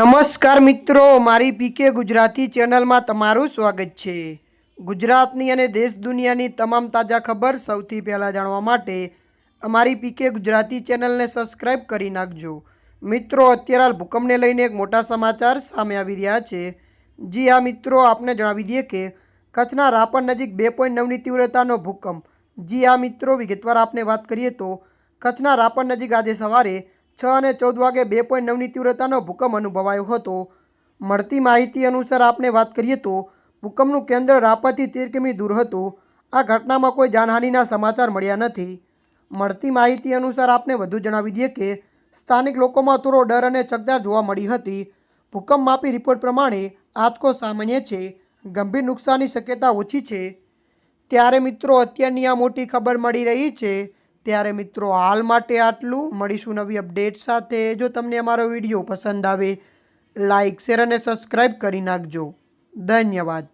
નમસ્કાર મિત્રો, મારી પીકે ગુજરાતી ચેનલમાં તમારું સ્વાગત છે। ગુજરાતની અને દેશ દુનિયાની તમામ તાજા ખબર સૌથી પહેલાં જાણવા માટે અમારી પીકે ગુજરાતી ચેનલને સબસ્ક્રાઈબ કરી નાખજો। મિત્રો, અત્યારે હાલ ભૂકંપને લઈને એક મોટા સમાચાર સામે આવી રહ્યા છે। જી હા મિત્રો, આપને જણાવી દઈએ કે કચ્છના રાપર નજીક 2.9ની તીવ્રતાનો ભૂકંપ। જી હા મિત્રો, વિગતવાર આપને વાત કરીએ તો કચ્છના રાપર નજીક આજે સવારે 6:14 વાગે 2.9ની તીવ્રતાનો ભૂકંપ અનુભવાયો હતો। મળતી માહિતી અનુસાર આપને વાત કરીએ તો ભૂકંપનું કેન્દ્ર રાપરથી 13 કિમી દૂર હતું। આ ઘટનામાં કોઈ જાનહાનિના સમાચાર મળ્યા નથી। મળતી માહિતી અનુસાર આપને વધુ જણાવી દઈએ કે સ્થાનિક લોકોમાં થોડો ડર અને ચકચાર જોવા મળી હતી। ભૂકંપ માપી રિપોર્ટ પ્રમાણે આંચકો સામાન્ય છે, ગંભીર નુકસાનની શક્યતા ઓછી છે। ત્યારે મિત્રો, અત્યારની આ મોટી ખબર મળી રહી છે। ત્યારે મિત્રો, હાલ માટે આટલું। મળીશું નવી અપડેટ સાથે। જો તમને અમારો વિડીયો પસંદ આવે, લાઇક, શેર અને સબસ્ક્રાઈબ કરી નાખજો। ધન્યવાદ।